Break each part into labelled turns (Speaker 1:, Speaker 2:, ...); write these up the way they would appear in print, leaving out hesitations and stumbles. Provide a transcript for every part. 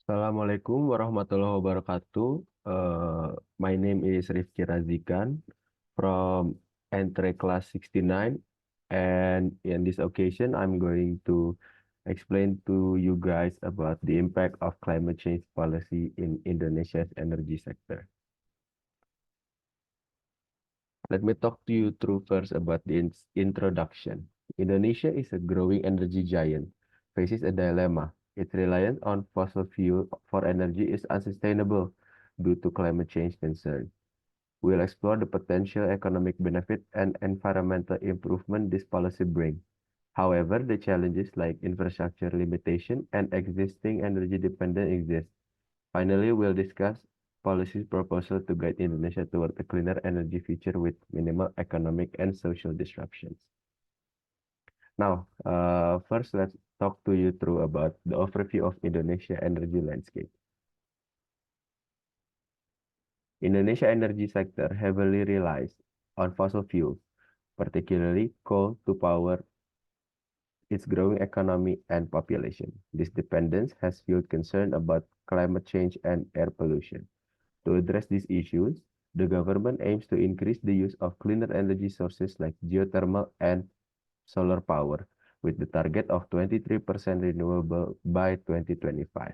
Speaker 1: Assalamualaikum warahmatullahi wabarakatuh. My name is Rifki Razikan from Entre Class 69, and in this occasion, I'm going to explain to you guys about the impact of climate change policy in Indonesia's energy sector. Let me talk to you through first about the introduction. Indonesia is a growing energy giant, faces a dilemma. Its reliance on fossil fuel for energy is unsustainable due to climate change concern. We'll explore the potential economic benefit and environmental improvement this policy brings. However, the challenges like infrastructure limitation and existing energy dependence exist. Finally, we'll discuss policy proposal to guide Indonesia toward a cleaner energy future with minimal economic and social disruptions. Now, first let's talk to you through about the overview of Indonesia energy landscape. Indonesia energy sector heavily relies on fossil fuels, particularly coal, to power its growing economy and population. This dependence has fueled concern about climate change and air pollution. To address these issues, the government aims to increase the use of cleaner energy sources like geothermal and solar power, with the target of 23% renewable by 2025.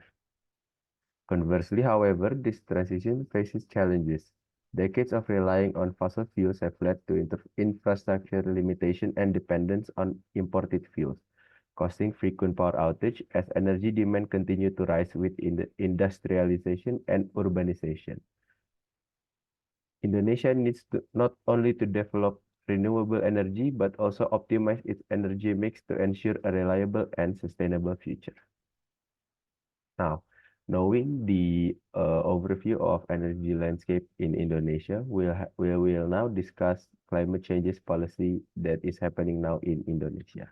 Speaker 1: Conversely, however, this transition faces challenges. Decades of relying on fossil fuels have led to infrastructure limitation and dependence on imported fuels, causing frequent power outage as energy demand continues to rise with industrialization and urbanization. Indonesia needs to not only to develop renewable energy, but also optimize its energy mix to ensure a reliable and sustainable future. Now, knowing the overview of energy landscape in Indonesia, we will now discuss climate changes policy that is happening now in Indonesia.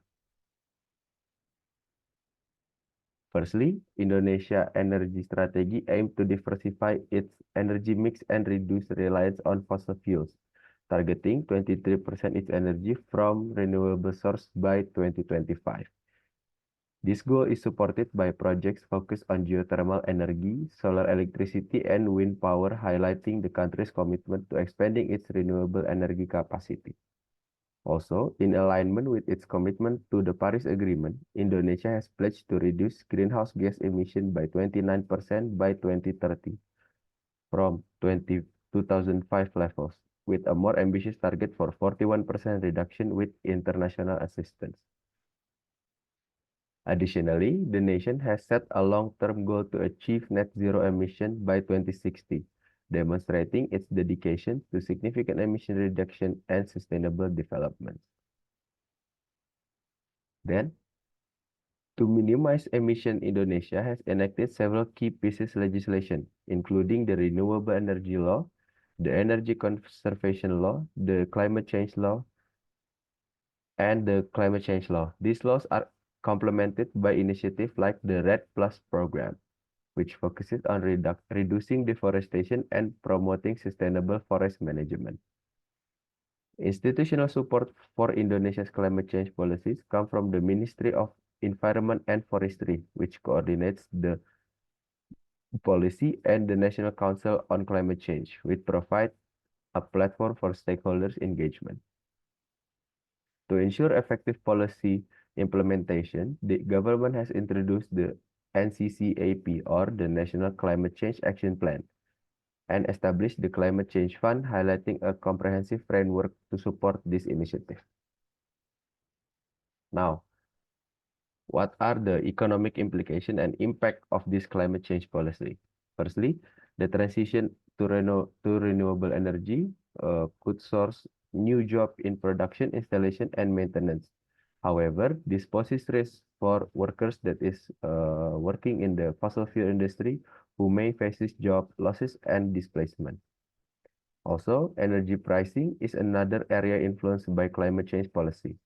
Speaker 1: Firstly, Indonesia energy strategy aims to diversify its energy mix and reduce reliance on fossil fuels, targeting 23% its energy from renewable source by 2025. This goal is supported by projects focused on geothermal energy, solar electricity, and wind power, highlighting the country's commitment to expanding its renewable energy capacity. Also, in alignment with its commitment to the Paris Agreement, Indonesia has pledged to reduce greenhouse gas emission by 29% by 2030 from 2005 levels, with a more ambitious target for 41% reduction with international assistance. Additionally, the nation has set a long-term goal to achieve net zero emission by 2060, demonstrating its dedication to significant emission reduction and sustainable development. Then, to minimize emission, Indonesia has enacted several key pieces of legislation, including the Renewable Energy Law, the Energy Conservation Law, the Climate Change Law, and the Climate Change Law. These laws are complemented by initiatives like the RED Plus program, which focuses on reducing deforestation and promoting sustainable forest management. Institutional support for Indonesia's climate change policies come from the Ministry of Environment and Forestry, which coordinates the policy, and the National Council on Climate Change, which provides a platform for stakeholders' engagement. To ensure effective policy implementation, the government has introduced the NCCAP, or the National Climate Change Action Plan, and established the Climate Change Fund, highlighting a comprehensive framework to support this initiative. Now, what are the economic implications and impact of this climate change policy? Firstly, the transition to renewable energy could source new jobs in production, installation, and maintenance. However, this poses risk for workers that is working in the fossil fuel industry who may face job losses and displacement. Also, energy pricing is another area influenced by climate change policy.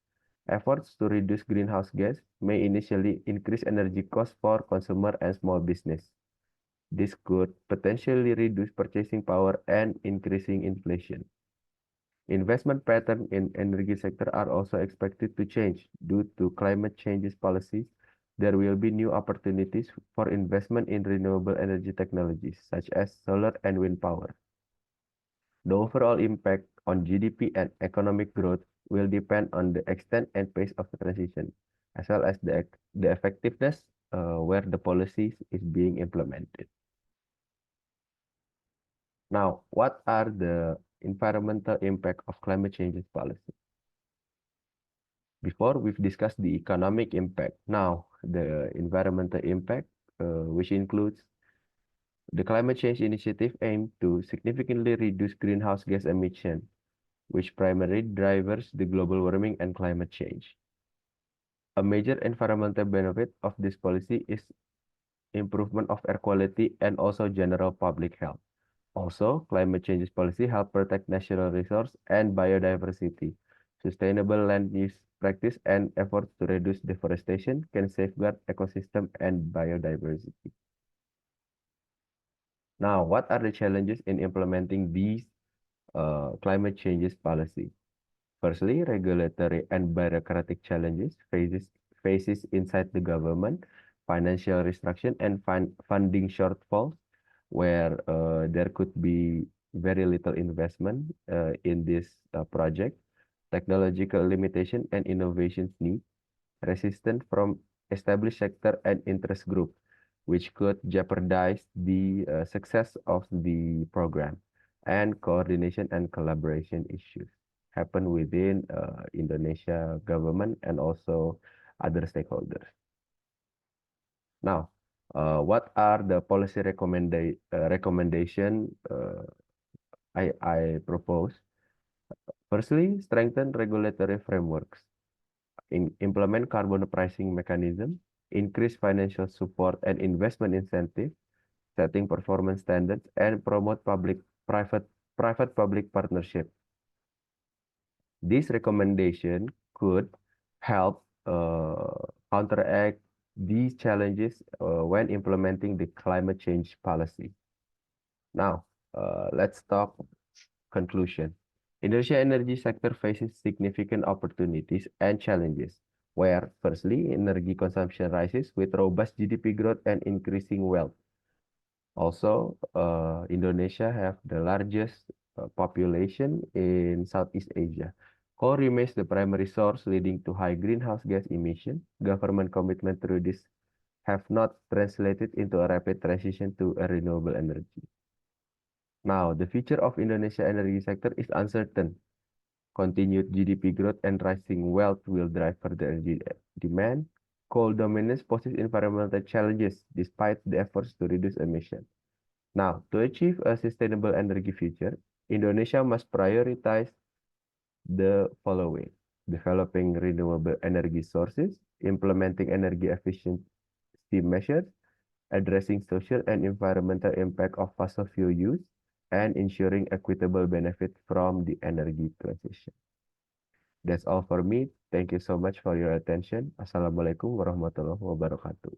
Speaker 1: Efforts to reduce greenhouse gas may initially increase energy costs for consumer and small business. This could potentially reduce purchasing power and increasing inflation. Investment patterns in energy sector are also expected to change due to climate changes policies, there will be new opportunities for investment in renewable energy technologies, such as solar and wind power. The overall impact on GDP and economic growth will depend on the extent and pace of the transition, as well as the effectiveness where the policies is being implemented. Now, what are the environmental impact of climate change policy? Before, we've discussed the economic impact. Now, the environmental impact, which includes the climate change initiative aim to significantly reduce greenhouse gas emission, which primarily drives the global warming and climate change. A major environmental benefit of this policy is improvement of air quality and also general public health. Also, climate change policy help protect natural resource and biodiversity. Sustainable land use practice and efforts to reduce deforestation can safeguard ecosystem and biodiversity. Now, what are the challenges in implementing these climate changes policy? Firstly, regulatory and bureaucratic challenges faces inside the government, financial restriction and funding shortfalls, where there could be very little investment in this project, technological limitation and innovations need, resistance from established sector and interest group, which could jeopardize the success of the program, and coordination and collaboration issues happen within Indonesia government and also other stakeholders. Now, what are the policy recommendation I propose? Firstly, strengthen regulatory frameworks, implement carbon pricing mechanism, increase financial support and investment incentive, setting performance standards, and promote private-public partnership. This recommendation could help counteract these challenges when implementing the climate change policy. Now, let's talk conclusion. Indonesia energy sector faces significant opportunities and challenges, where firstly, energy consumption rises with robust GDP growth and increasing wealth. Also, Indonesia have the largest population in Southeast Asia. Coal remains the primary source, leading to high greenhouse gas emission. Government commitment through this have not translated into a rapid transition to a renewable energy. Now, the future of Indonesia energy sector is uncertain. Continued GDP growth and rising wealth will drive further energy demand. Coal dominance poses environmental challenges despite the efforts to reduce emissions. Now, to achieve a sustainable energy future, Indonesia must prioritize the following: developing renewable energy sources, implementing energy efficiency measures, addressing social and environmental impact of fossil fuel use, and ensuring equitable benefit from the energy transition. That's all for me. Thank you so much for your attention. Assalamualaikum warahmatullahi wabarakatuh.